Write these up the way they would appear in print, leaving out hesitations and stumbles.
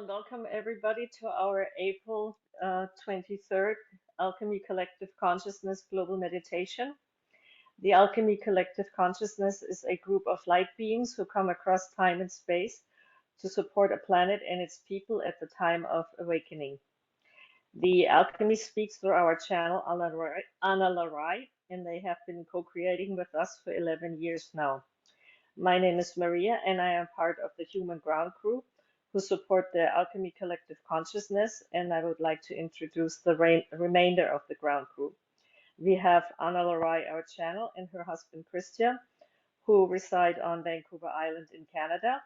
and welcome everybody to our April 23rd Alchemy Collective Consciousness Global Meditation. The Alchemy Collective Consciousness is a group of light beings who come across time and space to support a planet and its people at the time of awakening. The Alchemy speaks through our channel Ana-La-Rai, and they have been co-creating with us for 11 years now. My name is Maria, and I am part of the Human Ground Crew who support the Alchemy Collective Consciousness, and I would like to introduce the remainder of the Ground Crew. We have Ana-La-Rai, our channel, and her husband Christian, who reside on Vancouver Island in Canada.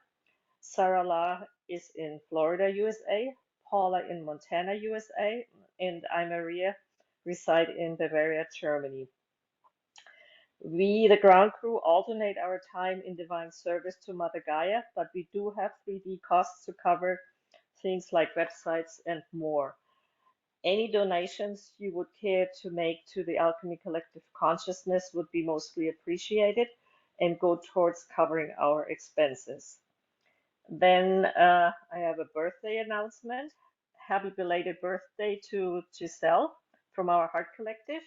Sarah La is in Florida, USA, Paula in Montana, USA, and I, Maria, reside in Bavaria, Germany. We, the ground crew, alternate our time in divine service to Mother Gaia, but we do have 3D costs to cover things like websites and more. Any donations you would care to make to the Alchemy Collective Consciousness would be mostly appreciated and go towards covering our expenses. Then I have a birthday announcement. Happy belated birthday to Giselle from our Heart Collective.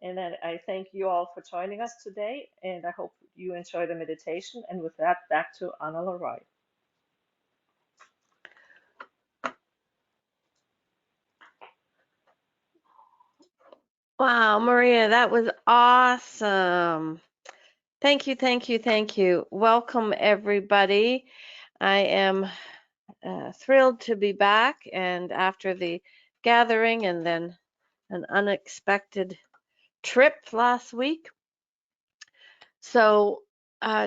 And then I thank you all for joining us today, and I hope you enjoy the meditation. And with that, back to Ana-La-Rai. Wow, Maria, that was awesome. Thank you, thank you, thank you. Welcome, everybody. I am thrilled to be back, and after the gathering and then an unexpected trip last week. So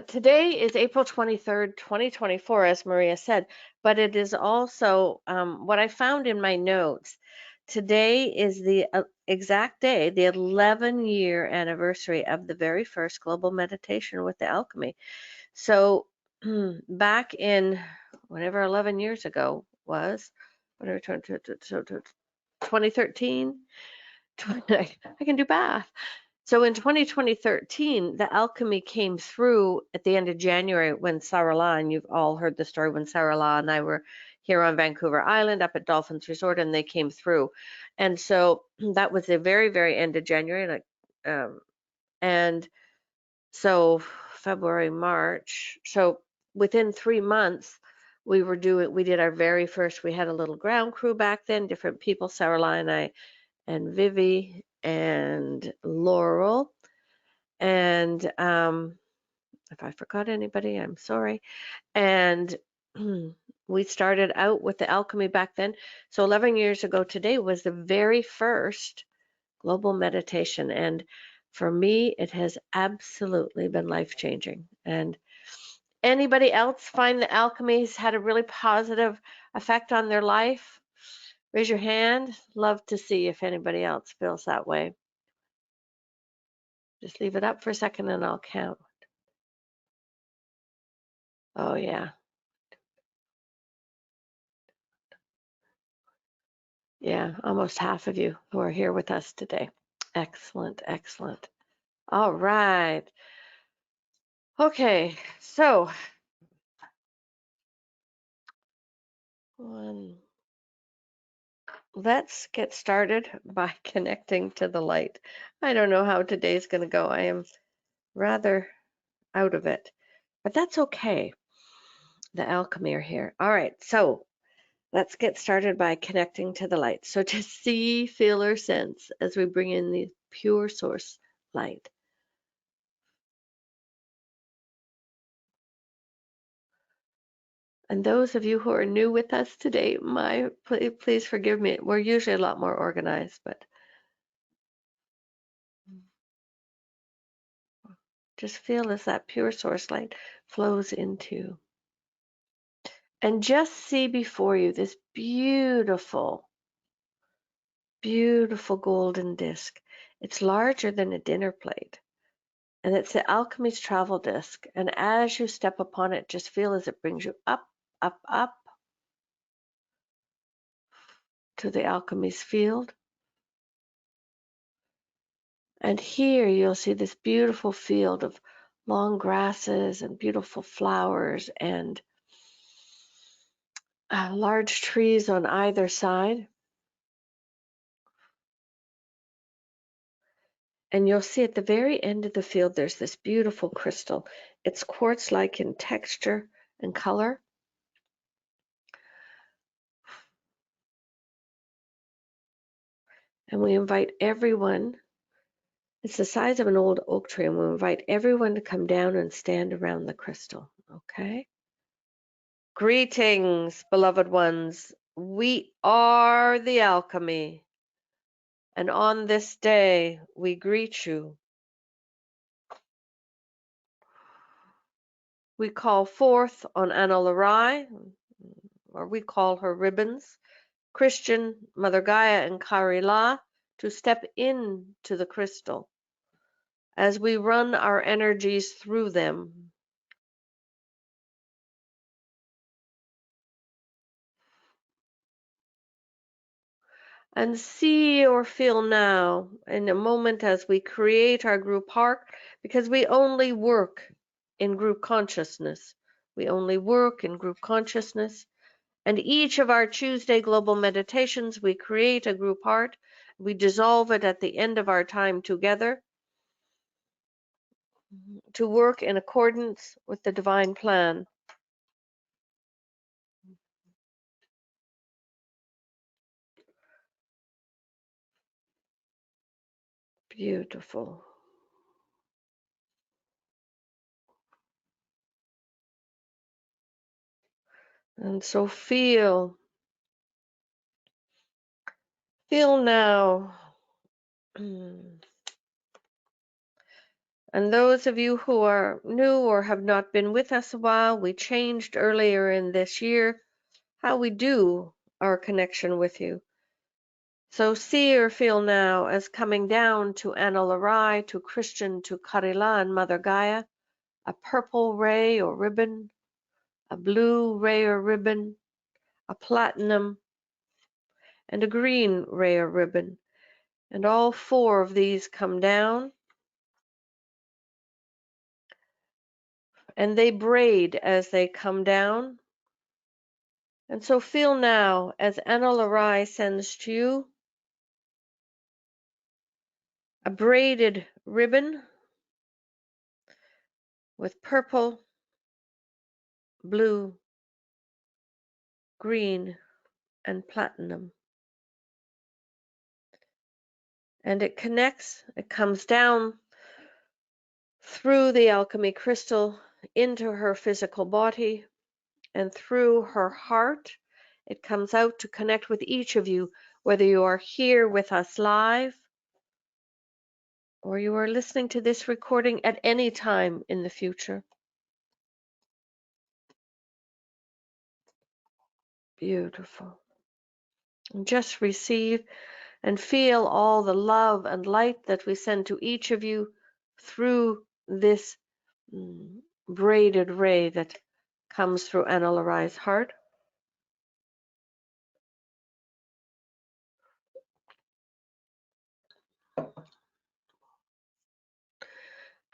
today is April 23rd, 2024, as Maria said, but it is also what I found in my notes. Today is the exact day, the 11-year anniversary of the very first global meditation with the Alchemy. So back in whenever 11 years ago was, whatever, 2013, I can do math. So in 2013, the Alchemy came through at the end of January when Sarah, and you've all heard the story when Sarah and I were here on Vancouver Island up at Dolphins Resort, and they came through. And so that was the very, very end of January. And so February, March. So within 3 months, we did our very first, we had a little ground crew back then, different people, Sarah and I, and Vivi and Laurel. And if I forgot anybody, I'm sorry. And we started out with the Alchemy back then. So 11 years ago today was the very first global meditation. And for me, it has absolutely been life-changing. And anybody else find the Alchemy's had a really positive effect on their life? Raise your hand. Love to see if anybody else feels that way. Just leave it up for a second and I'll count. Oh, yeah. Yeah, almost half of you who are here with us today. Excellent, excellent. All right. Okay, so let's get started by connecting to the light. I don't know how today's going to go. I am rather out of it, but that's okay. The Alchemy are here. All right, so let's get started by connecting to the light. So to see, feel, or sense as we bring in the pure source light. And those of you who are new with us today, please forgive me. We're usually a lot more organized, but just feel as that pure source light flows into. And just see before you this beautiful, beautiful golden disc. It's larger than a dinner plate. And it's the Alchemy's travel disc. And as you step upon it, just feel as it brings you up, up, up to the Alchemy's field. And here you'll see this beautiful field of long grasses and beautiful flowers and large trees on either side. And you'll see at the very end of the field, there's this beautiful crystal. It's quartz-like in texture and color. And we invite everyone, it's the size of an old oak tree, and we invite everyone to come down and stand around the crystal. Okay? Greetings, beloved ones. We are the alchemy. And on this day, we greet you. We call forth on Ana-La-Rai, or we call her ribbons, Christian, Mother Gaia, and Kari-La, to step into the crystal as we run our energies through them. And see or feel now in a moment as we create our group heart, because we only work in group consciousness. We only work in group consciousness. And each of our Tuesday global meditations, we create a group heart. We dissolve it at the end of our time together to work in accordance with the divine plan. Beautiful. And so feel now. And those of you who are new or have not been with us a while, we changed earlier in this year how we do our connection with you. So see or feel now as coming down to Ana-La-Rai, to Christian, to Kari-La and Mother Gaia, a purple ray or ribbon, a blue ray or ribbon, a platinum, and a green ray or ribbon. And all four of these come down, and they braid as they come down. And so feel now as Ana-La-Rai sends to you a braided ribbon with purple, blue, green, and platinum. And it connects, it comes down through the alchemy crystal into her physical body and through her heart. It comes out to connect with each of you, whether you are here with us live or you are listening to this recording at any time in the future. Beautiful. And just receive and feel all the love and light that we send to each of you through this braided ray that comes through Ana-La-Rai's heart.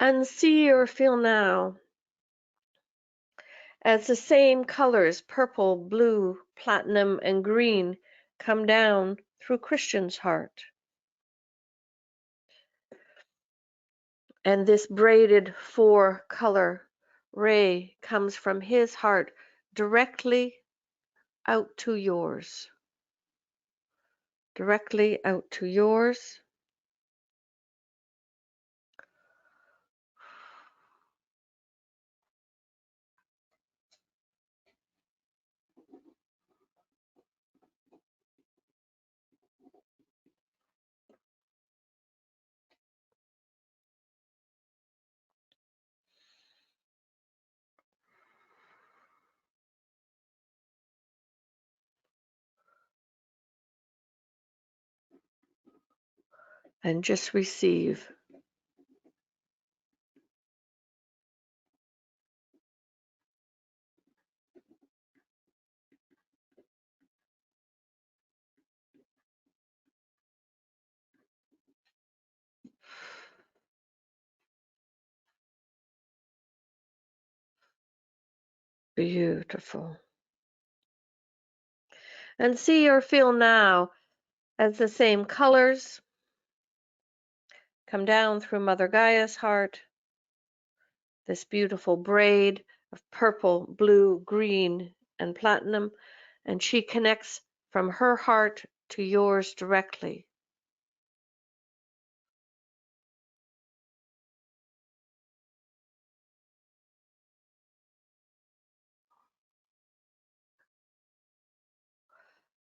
And see or feel now as the same colors, purple, blue, platinum, and green, come down through Christian's heart. And this braided four-color ray comes from his heart directly out to yours. Directly out to yours. And just receive. Beautiful. And see or feel now as the same colors come down through Mother Gaia's heart, this beautiful braid of purple, blue, green, and platinum, and she connects from her heart to yours directly.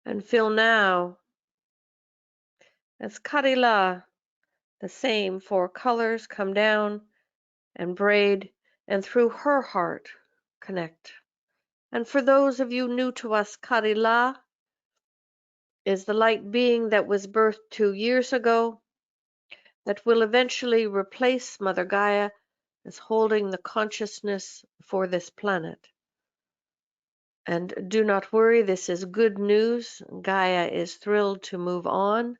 And feel now as Karila, the same four colors come down and braid and through her heart connect. And for those of you new to us, Karila is the light being that was birthed 2 years ago that will eventually replace Mother Gaia as holding the consciousness for this planet. And do not worry, this is good news. Gaia is thrilled to move on.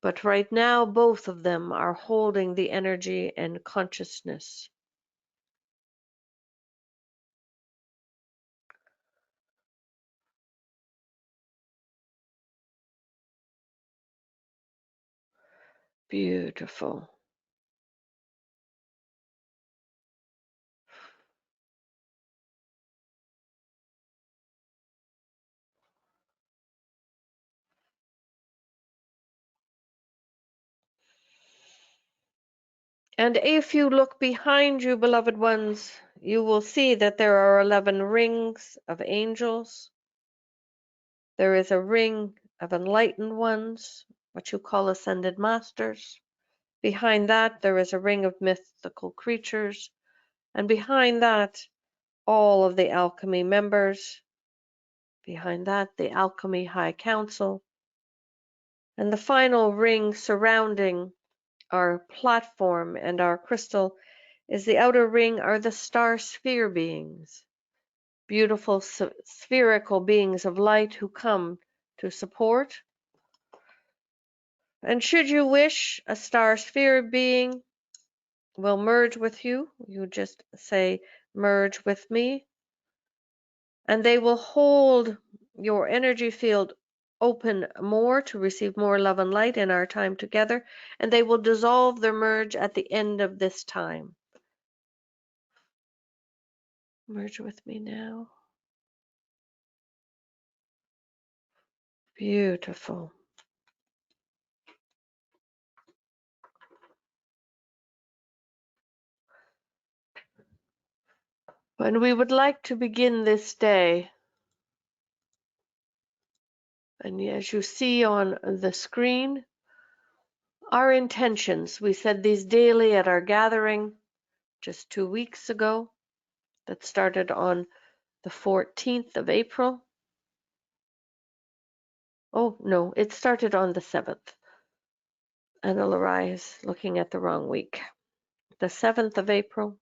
But right now, both of them are holding the energy and consciousness. Beautiful. And if you look behind you, beloved ones, you will see that there are 11 rings of angels. There is a ring of enlightened ones, what you call ascended masters. Behind that, there is a ring of mythical creatures. And behind that, all of the alchemy members. Behind that, the Alchemy High Council. And the final ring surrounding our platform and our crystal is the outer ring are the star sphere beings, beautiful spherical beings of light who come to support. And should you wish, a star sphere being will merge with you. You just say, merge with me. And they will hold your energy field open more to receive more love and light in our time together. And they will dissolve their merge at the end of this time. Merge with me now. Beautiful. And we would like to begin this day. And as you see on the screen, our intentions. We said these daily at our gathering just 2 weeks ago that started on the 14th of April. Oh, no, it started on the 7th. Ana-La-Rai is looking at the wrong week. The 7th of April.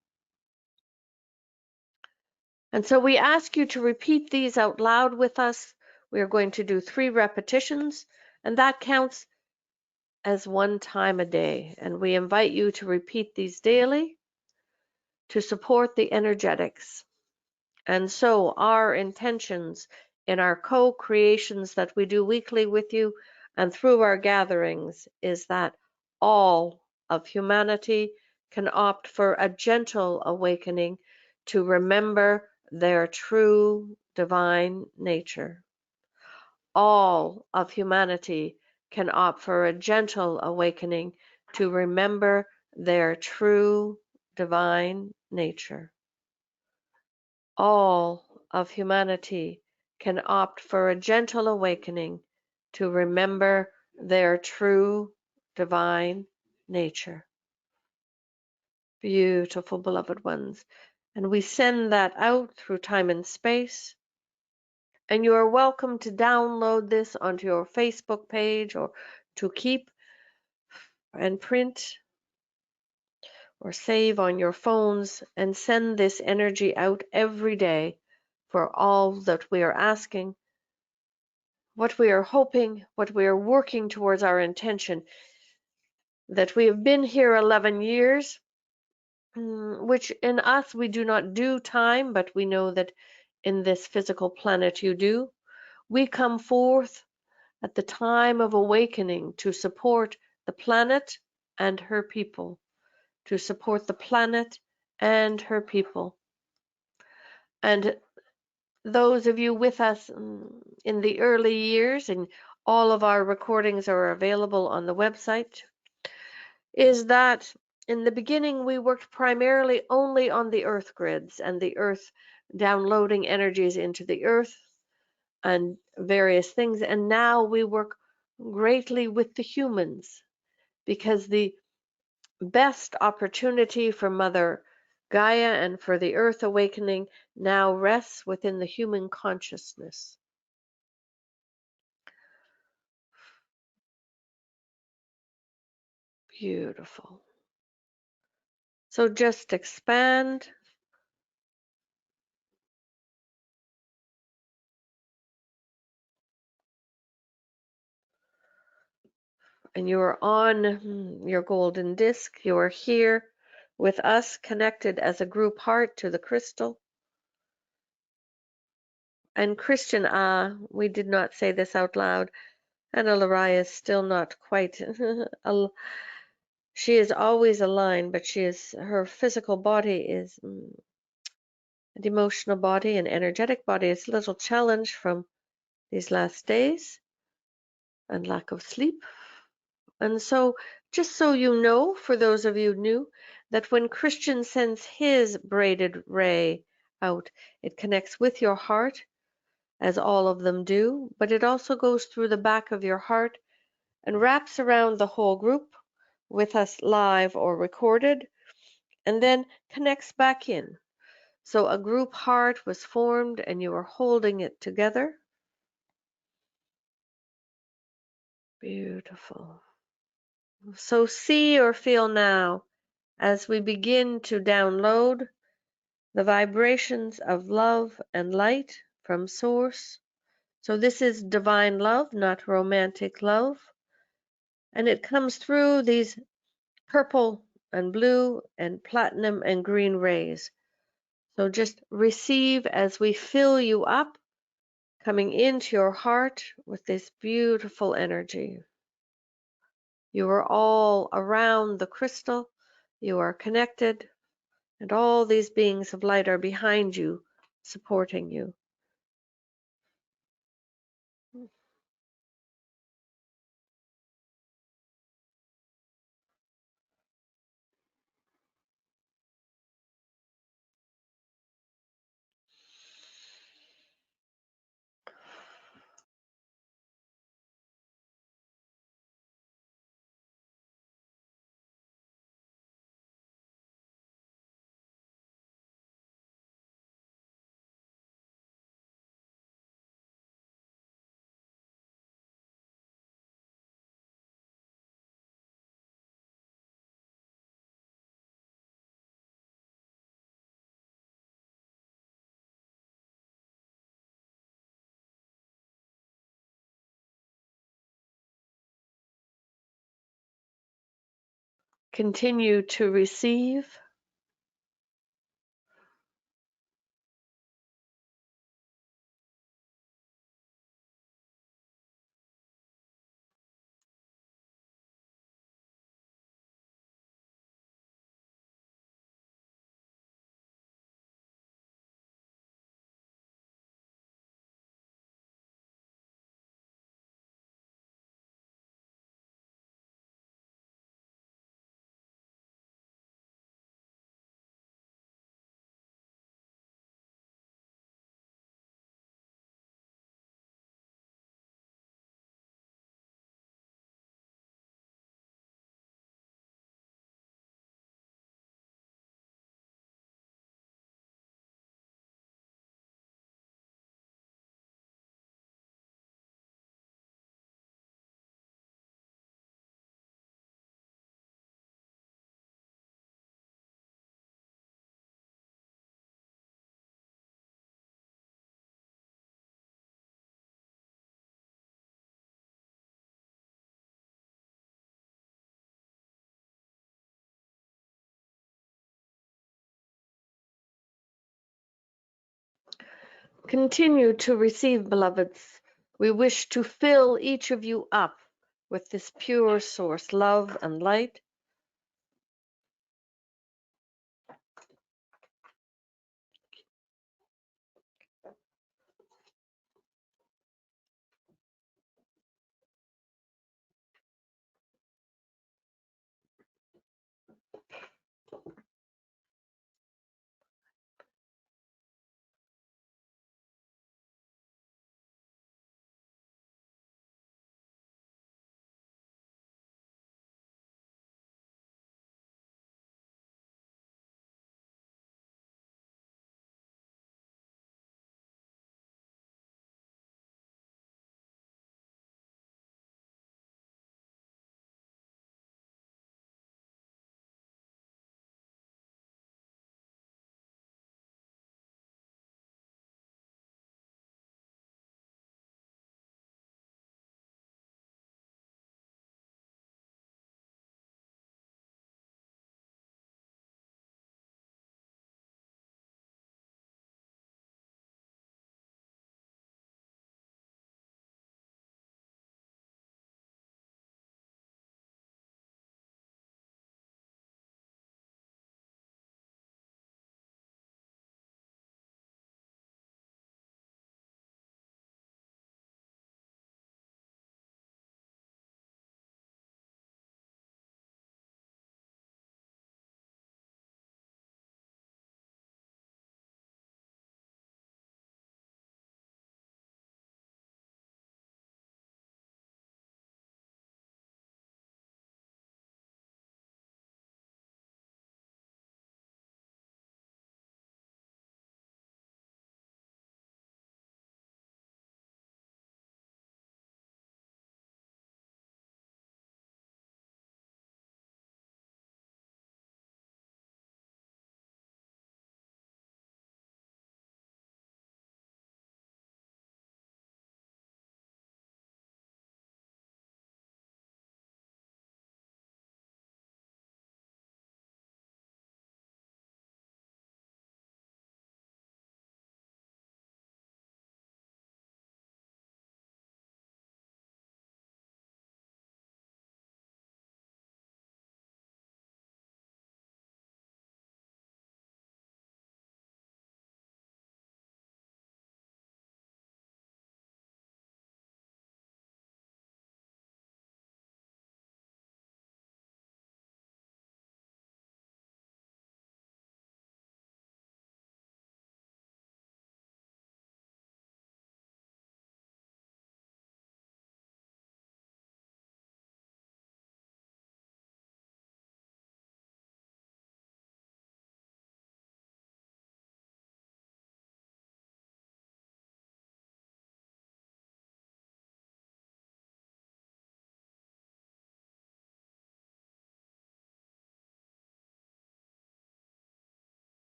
And so we ask you to repeat these out loud with us. We are going to do 3 repetitions, and that counts as 1 time a day. And we invite you to repeat these daily to support the energetics. And so our intentions in our co-creations that we do weekly with you and through our gatherings is that all of humanity can opt for a gentle awakening to remember their true divine nature. All of humanity can opt for a gentle awakening to remember their true divine nature. All of humanity can opt for a gentle awakening to remember their true divine nature. Beautiful, beloved ones. And we send that out through time and space. And you are welcome to download this onto your Facebook page or to keep and print or save on your phones and send this energy out every day for all that we are asking, what we are hoping, what we are working towards our intention, that we have been here 11 years, which in us we do not do time, but we know that in this physical planet you do. We come forth at the time of awakening to support the planet and her people, to support the planet and her people. And those of you with us in the early years, and all of our recordings are available on the website, is that in the beginning we worked primarily only on the earth grids and the earth, downloading energies into the earth and various things. And now we work greatly with the humans, because the best opportunity for Mother Gaia and for the earth awakening now rests within the human consciousness. Beautiful. So just expand. And you are on your golden disc. You are here with us, connected as a group heart to the crystal. And Christian, we did not say this out loud. Ana-La-Rai is still not quite. She is always aligned, but her physical body is an emotional body and energetic body is a little challenged from these last days and lack of sleep. And so, just so you know, for those of you new, that when Christian sends his braided ray out, it connects with your heart, as all of them do, but it also goes through the back of your heart and wraps around the whole group with us live or recorded, and then connects back in. So a group heart was formed and you are holding it together. Beautiful. So see or feel now as we begin to download the vibrations of love and light from Source. So this is divine love, not romantic love. And it comes through these purple and blue and platinum and green rays. So just receive as we fill you up, coming into your heart with this beautiful energy. You are all around the crystal. You are connected. And all these beings of light are behind you, supporting you. Continue to receive. Continue to receive, beloveds. We wish to fill each of you up with this pure source love and light.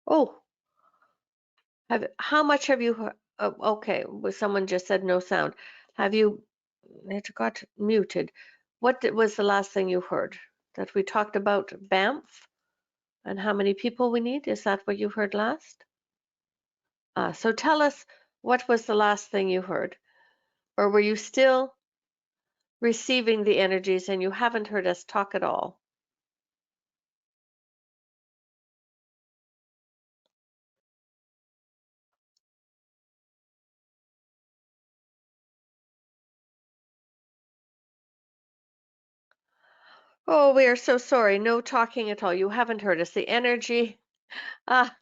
Oh, how much have you heard? Oh, okay, well, someone just said no sound. Have you, it got muted. What was the last thing you heard? That we talked about Banff and how many people we need? Is that what you heard last? So tell us, what was the last thing you heard? Or were you still receiving the energies and you haven't heard us talk at all? Oh, we are so sorry. No talking at all. You haven't heard us. The energy, ah,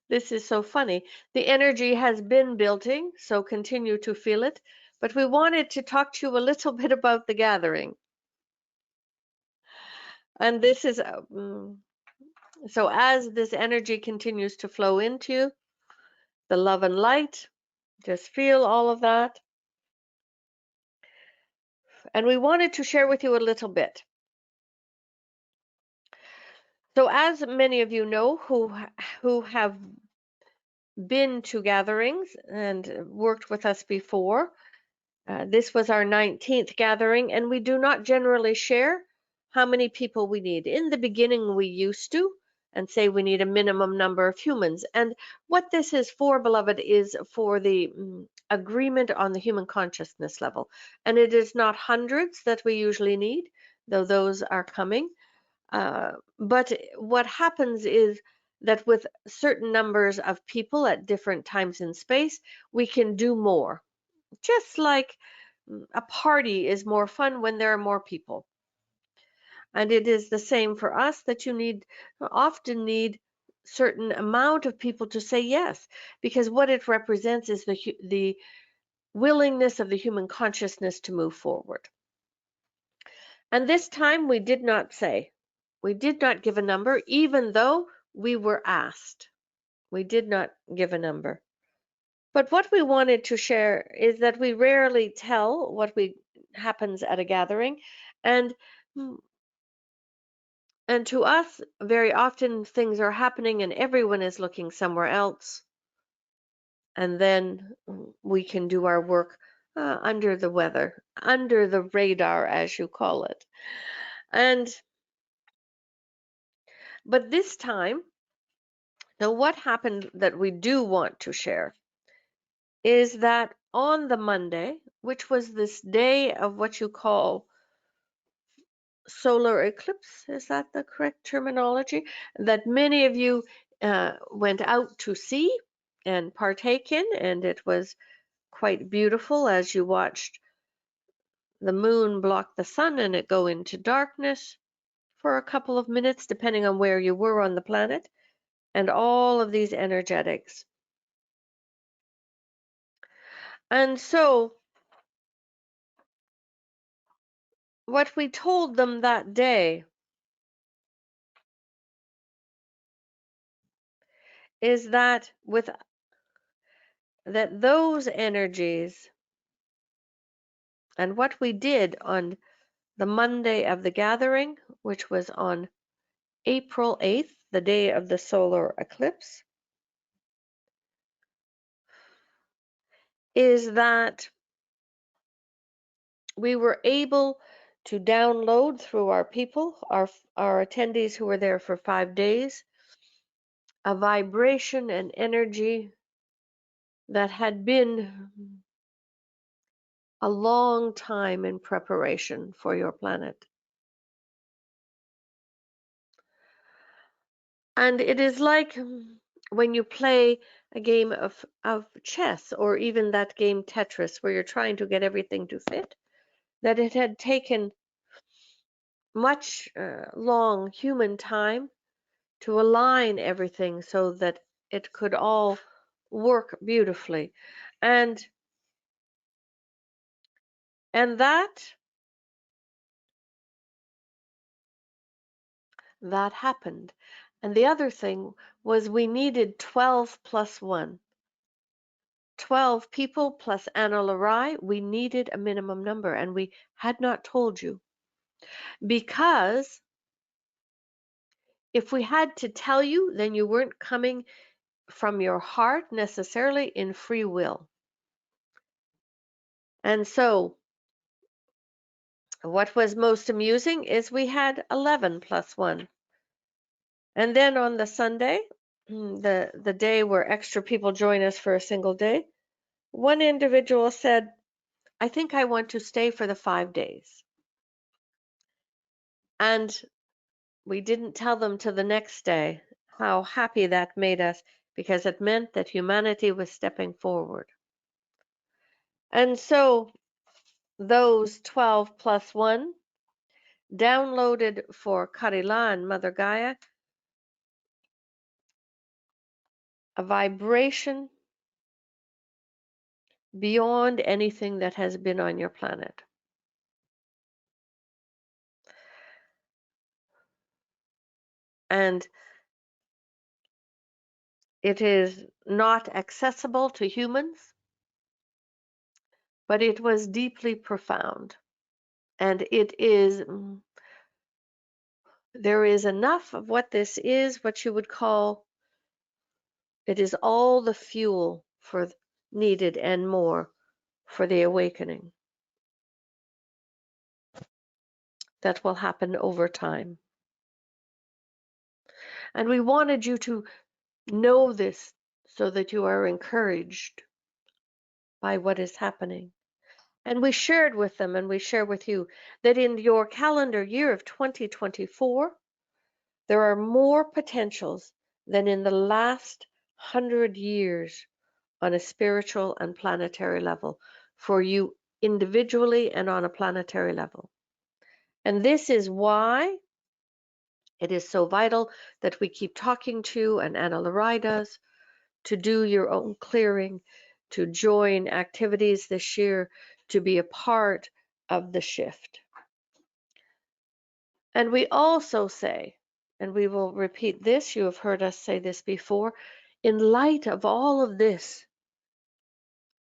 this is so funny. The energy has been building, so continue to feel it. But we wanted to talk to you a little bit about the gathering. And this is, so as this energy continues to flow into you, the love and light, just feel all of that. And we wanted to share with you a little bit. So as many of you know who have been to gatherings and worked with us before, this was our 19th gathering, and we do not generally share how many people we need. In the beginning, we used to and say we need a minimum number of humans. And what this is for, beloved, is for the agreement on the human consciousness level. And it is not hundreds that we usually need, though those are coming. But what happens is that with certain numbers of people at different times in space, we can do more. Just like a party is more fun when there are more people. And it is the same for us that you often need certain amount of people to say yes, because what it represents is the willingness of the human consciousness to move forward. And this time we did not say, we did not give a number, even though we were asked. We did not give a number. But what we wanted to share is that we rarely tell what happens at a gathering, and and to us, very often things are happening and everyone is looking somewhere else, and then we can do our work under the weather, under the radar, as you call it. And but this time, now what happened that we do want to share is that on the Monday, which was this day of what you call solar eclipse, is that the correct terminology? That many of you went out to see and partake in, and it was quite beautiful as you watched the moon block the sun and it go into darkness for a couple of minutes, depending on where you were on the planet, and all of these energetics. And so, what we told them that day is that those energies and what we did on the Monday of the gathering, which was on April 8th, the day of the solar eclipse, is that we were able to download through our people, our attendees who were there for 5 days, a vibration and energy that had been a long time in preparation for your planet. And it is like when you play a game of chess, or even that game Tetris, where you're trying to get everything to fit, that it had taken much long human time to align everything so that it could all work beautifully. And and that happened. And the other thing was we needed 12 plus 1. 12 people plus Ana-La-Rai, we needed a minimum number, and we had not told you because if we had to tell you, then you weren't coming from your heart necessarily in free will. And so what was most amusing is we had 11 plus 1. And then on the Sunday, the day where extra people join us for a single day, one individual said, I think I want to stay for the 5 days. And we didn't tell them till the next day how happy that made us, because it meant that humanity was stepping forward. And so those 12 plus 1 downloaded for Karila and Mother Gaia a vibration beyond anything that has been on your planet. And it is not accessible to humans, but it was deeply profound. And it is, there is enough of what this is, what you would call, it is all the fuel for needed and more for the awakening that will happen over time. And we wanted you to know this so that you are encouraged by what is happening. And we shared with them, and we share with you, that in your calendar year of 2024, there are more potentials than in the last 100 years on a spiritual and planetary level for you individually and on a planetary level. And this is why it is so vital that we keep talking to, and Ana-La-Rai does, to do your own clearing, to join activities this year, to be a part of the shift. And we also say, and we will repeat this, you have heard us say this before, in light of all of this,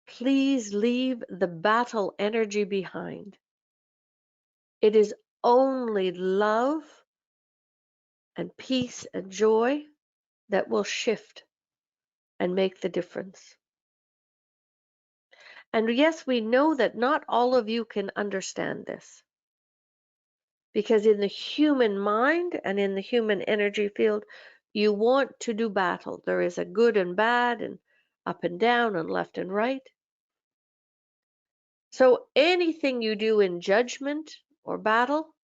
please leave the battle energy behind. It is only love and peace and joy that will shift and make the difference. And yes, we know that not all of you can understand this, because in the human mind and in the human energy field, you want to do battle. There is a good and bad, and up and down, and left and right. So anything you do in judgment or battle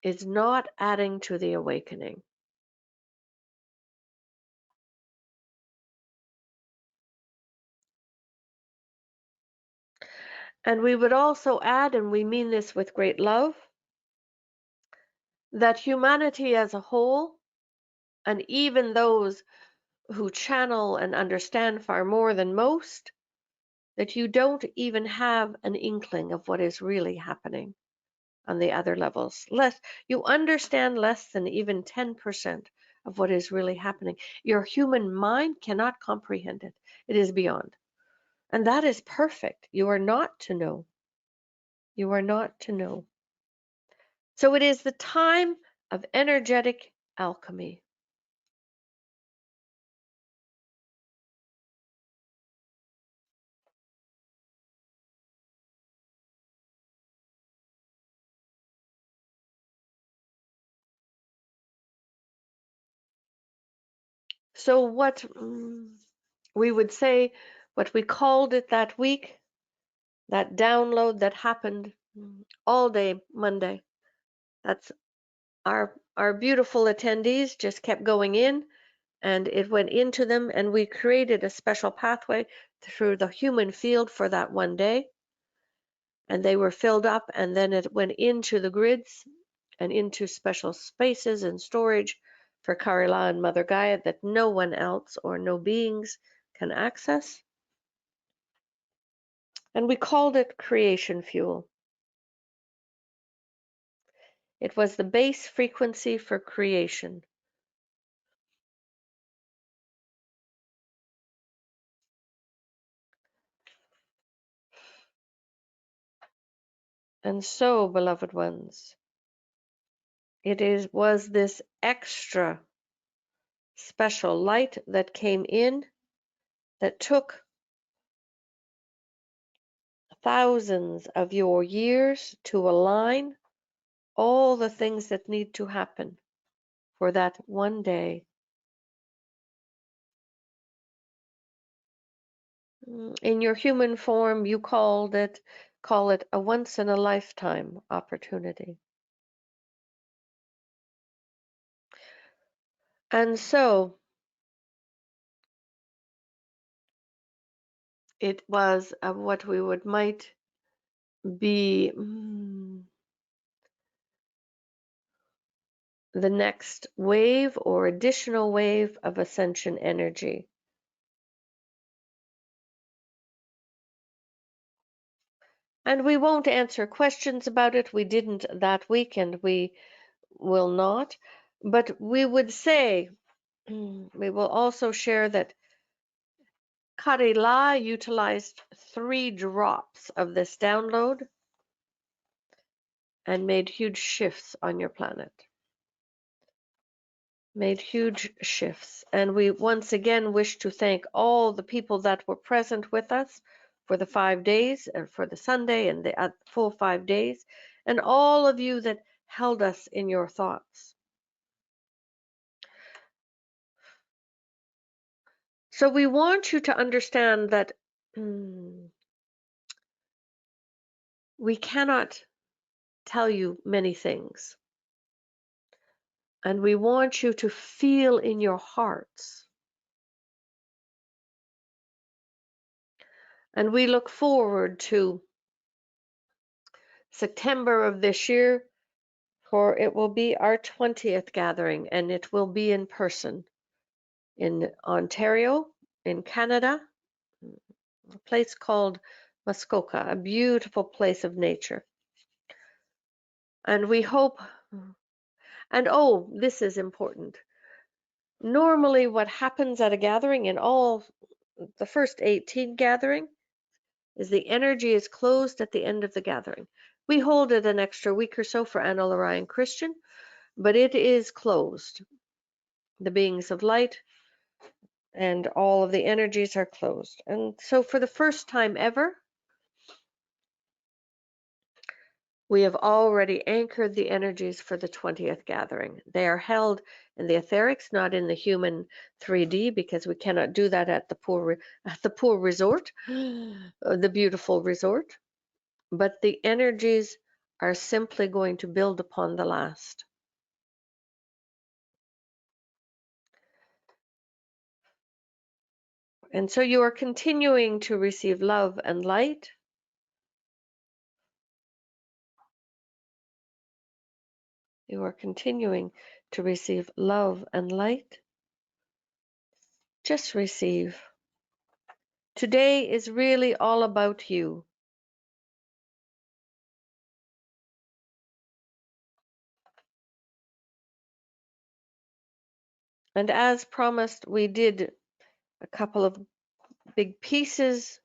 is not adding to the awakening. And we would also add, and we mean this with great love, that humanity as a whole, and even those who channel and understand far more than most, that you don't even have an inkling of what is really happening on the other levels. You understand less than even 10% of what is really happening. Your human mind cannot comprehend it. It is beyond. And that is perfect. You are not to know. You are not to know. So it is the time of energetic alchemy. So what we would say, what we called it that week, that download that happened all day Monday. That's our beautiful attendees just kept going in, and it went into them, and we created a special pathway through the human field for that one day, and they were filled up, and then it went into the grids and into special spaces and storage for Karila and Mother Gaia that no one else or no beings can access. And we called it creation fuel. It was the base frequency for creation. And so, beloved ones, was this extra special light that came in that took thousands of your years to align all the things that need to happen for that one day. In your human form, you call it a once in a lifetime opportunity. And so it was what we might be the next wave or additional wave of ascension energy. And we won't answer questions about it. We didn't that week and we will not. But we would say, we will also share that Ana-La-Rai utilized 3 drops of this download and made huge shifts on your planet. Made huge shifts. And we once again wish to thank all the people that were present with us for the 5 days and for the Sunday and the full 5 days, and all of you that held us in your thoughts. So we want you to understand that we cannot tell you many things. And we want you to feel in your hearts. And we look forward to September of this year, for it will be our 20th gathering, and it will be in person in Ontario, in Canada, a place called Muskoka, a beautiful place of nature. And we hope, and oh, this is important. Normally, what happens at a gathering in all the first 18 gathering is the energy is closed at the end of the gathering. We hold it an extra week or so for Ana-La-Rai and Christian, but it is closed. The beings of light and all of the energies are closed. And so for the first time ever, we have already anchored the energies for the 20th gathering. They are held in the etherics, not in the human 3D, because we cannot do that at the pool resort, the beautiful resort. But the energies are simply going to build upon the last. And so you are continuing to receive love and light. You are continuing to receive love and light. Just receive. Today is really all about you. And as promised, we did a couple of big pieces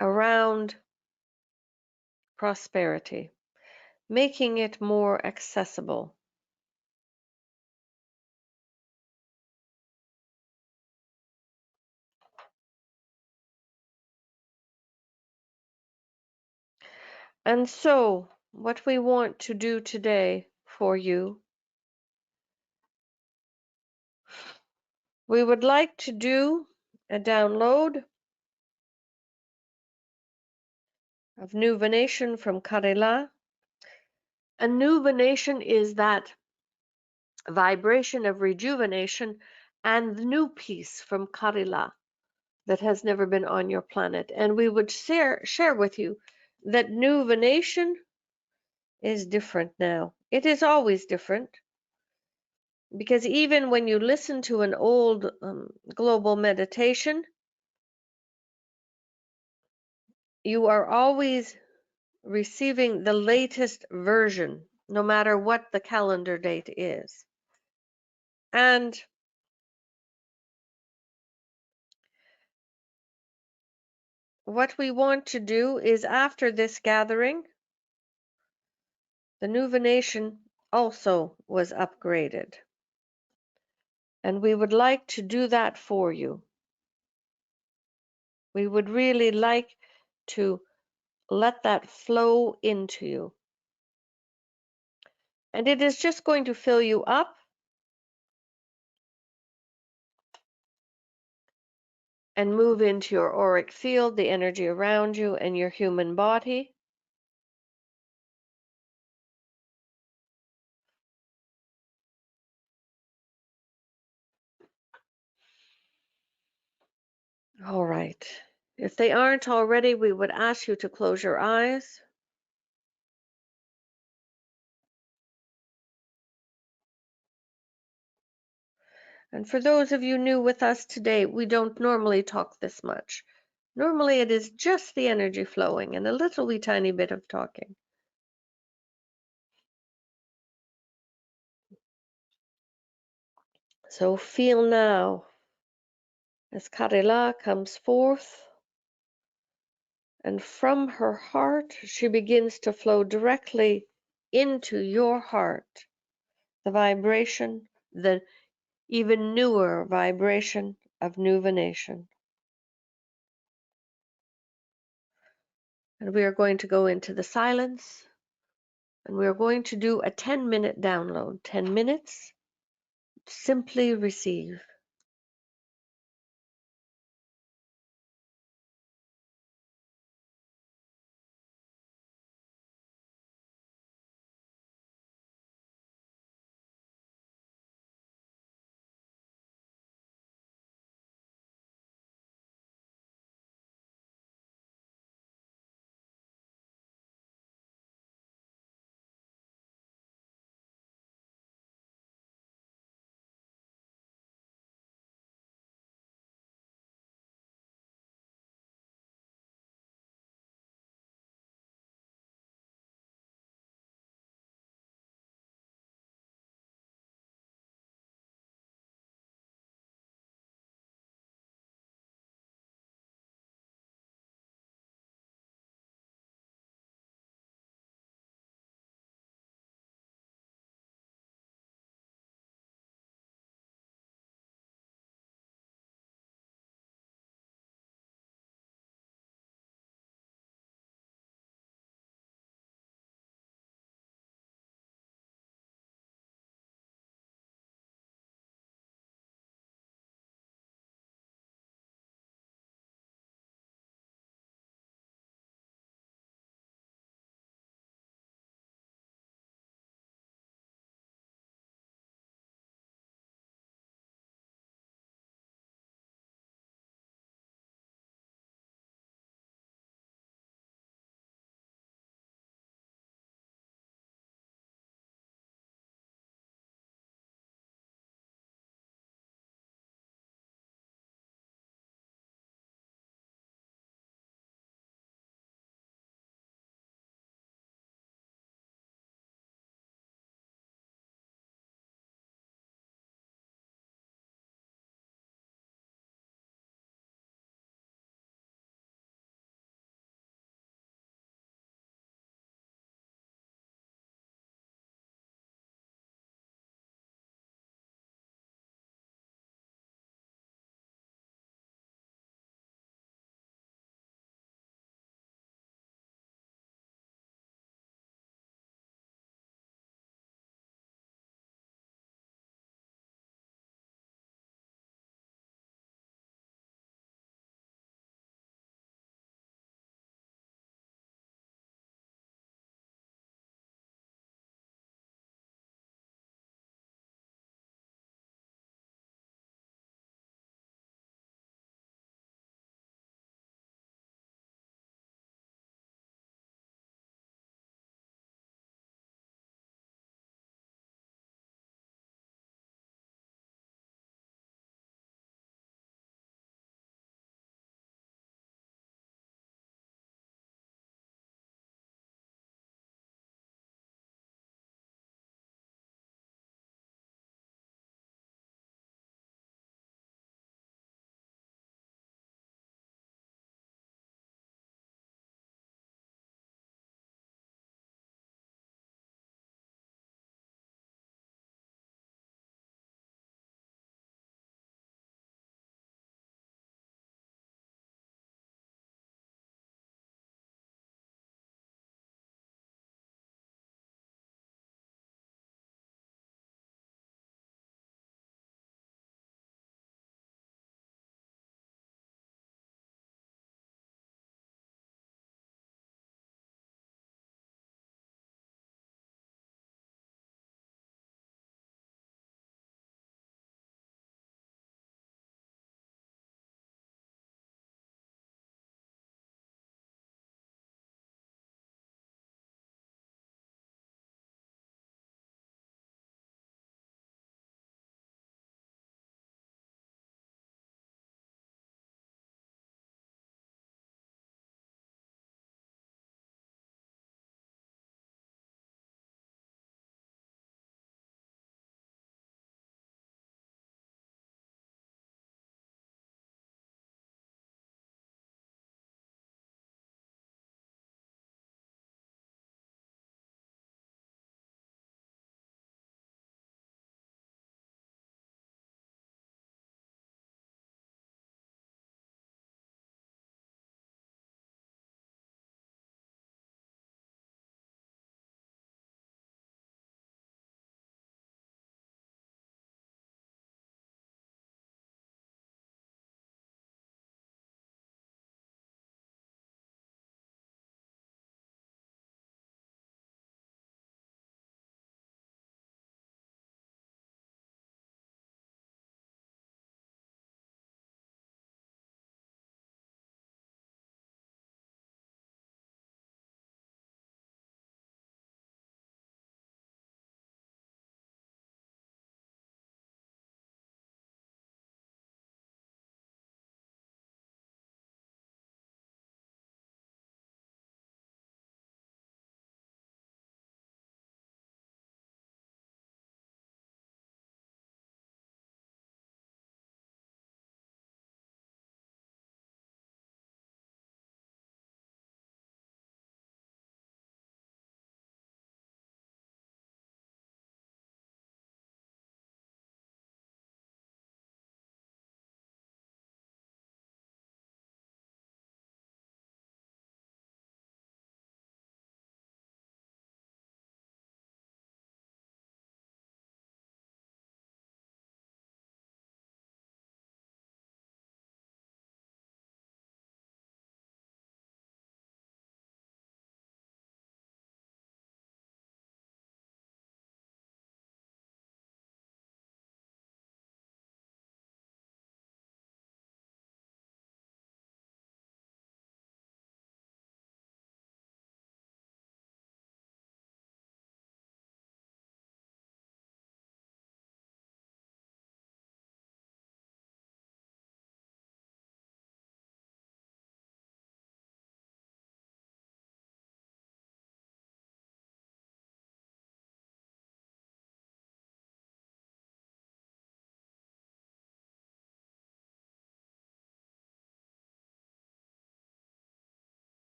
around prosperity, making it more accessible. And so, what we want to do today for you, we would like to do a download of Nuvination from Ana-La-Rai. A Nuvination is that vibration of rejuvenation and the new piece from Ana-La-Rai that has never been on your planet. And we would share with you that Nuvination is different now. It is always different, because even when you listen to an old global meditation, you are always receiving the latest version, no matter what the calendar date is. And what we want to do is, after this gathering, the Nuvination also was upgraded. And we would like to do that for you. We would really like to let that flow into you. And it is just going to fill you up and move into your auric field, the energy around you, and your human body. All right. If they aren't already, we would ask you to close your eyes. And for those of you new with us today, we don't normally talk this much. Normally it is just the energy flowing and a little wee tiny bit of talking. So feel now as Karela comes forth, and from her heart she begins to flow directly into your heart, the vibration, the even newer vibration of nuvination. And we are going to go into the silence, and we are going to do a 10-minute download. 10 minutes, simply receive.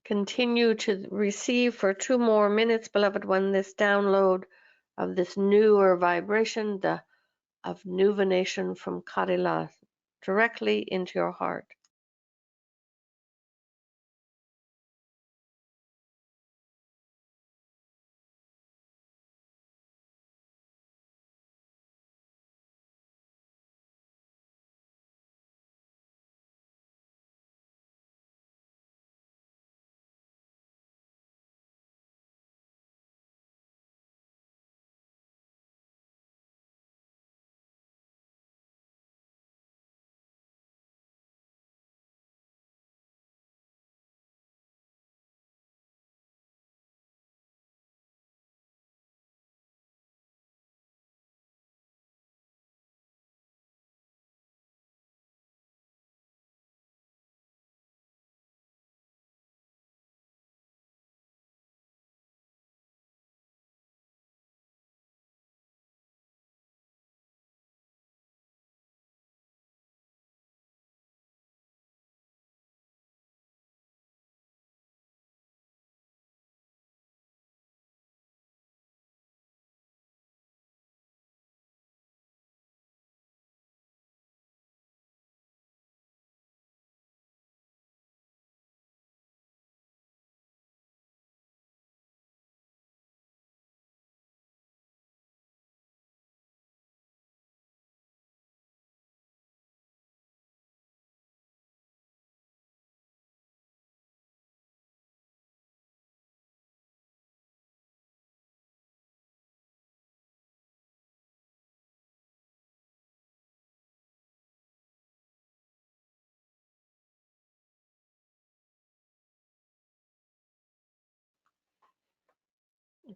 Continue to receive for 2 more minutes, beloved one, this download of this newer vibration, of nuvination from Kadila directly into your heart.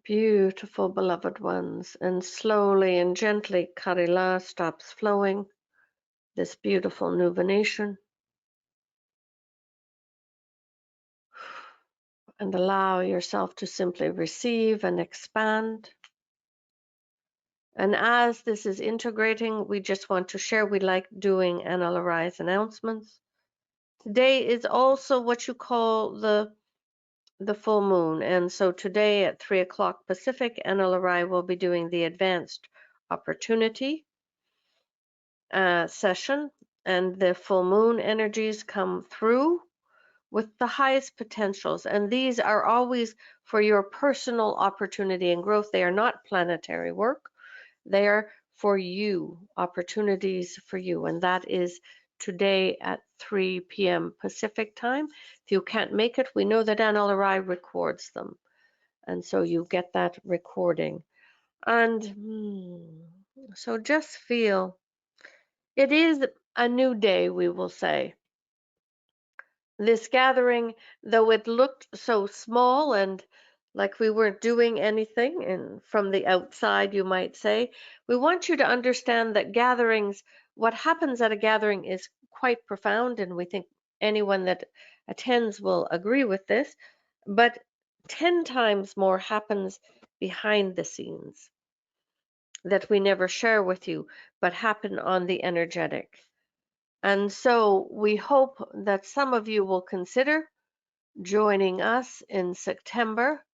Beautiful, beloved ones. And slowly and gently, Karila stops flowing, this beautiful nuvination, and allow yourself to simply receive and expand. And as this is integrating, we just want to share, we like doing Ana-La-Rai's announcements. Today is also what you call the full moon. And so today at 3 o'clock Pacific, Ana-La-Rai will be doing the advanced opportunity session. And the full moon energies come through with the highest potentials. And these are always for your personal opportunity and growth. They are not planetary work. They are for you, opportunities for you. And that is today at 3 p.m. Pacific time. If you can't make it, we know that Ana-La-Rai records them. And so you get that recording. And so just feel it is a new day, we will say. This gathering, though it looked so small and like we weren't doing anything, and from the outside, you might say, we want you to understand that gatherings, what happens at a gathering is quite profound, and we think anyone that attends will agree with this, but 10 times more happens behind the scenes that we never share with you, but happen on the energetic. And so we hope that some of you will consider joining us in September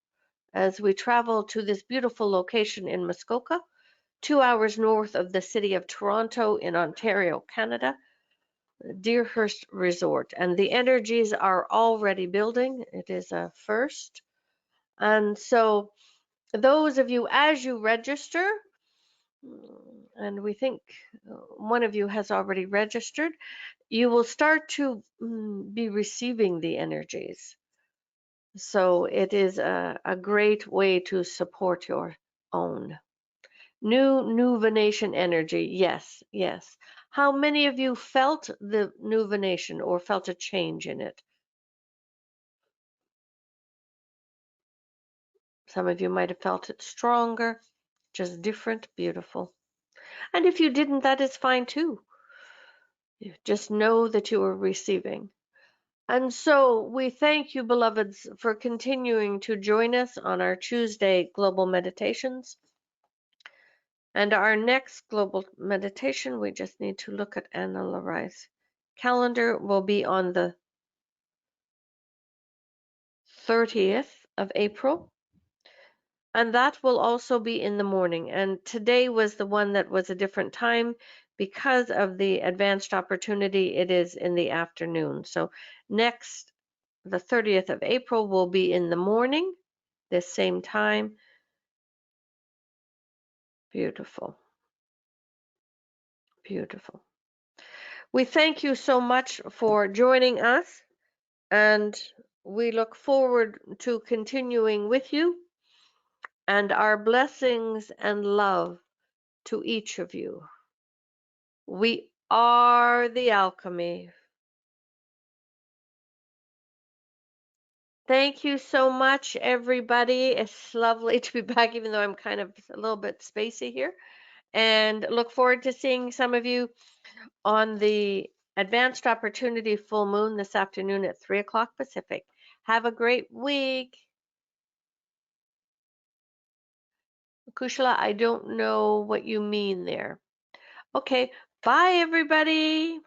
as we travel to this beautiful location in Muskoka, 2 hours north of the city of Toronto in Ontario, Canada, Deerhurst Resort. And the energies are already building. It is a first. And so those of you, as you register, and we think one of you has already registered, you will start to be receiving the energies. So it is a great way to support your own. Nuvination energy. Yes, yes. How many of you felt the nuvination or felt a change in it? Some of you might have felt it stronger, just different, beautiful. And if you didn't, that is fine too. You just know that you are receiving. And so we thank you, beloveds, for continuing to join us on our Tuesday global meditations. And our next global meditation, we just need to look at Ana-La-Rai's calendar, will be on the 30th of April. And that will also be in the morning. And today was the one that was a different time because of the advanced opportunity. It is in the afternoon. So next, the 30th of April will be in the morning, this same time. Beautiful. Beautiful. We thank you so much for joining us, and we look forward to continuing with you, and our blessings and love to each of you. We are the alchemy. Thank you so much, everybody. It's lovely to be back, even though I'm kind of a little bit spacey here. And look forward to seeing some of you on the Advanced Opportunity Full Moon this afternoon at 3 o'clock Pacific. Have a great week. Kushala, I don't know what you mean there. Okay, bye, everybody.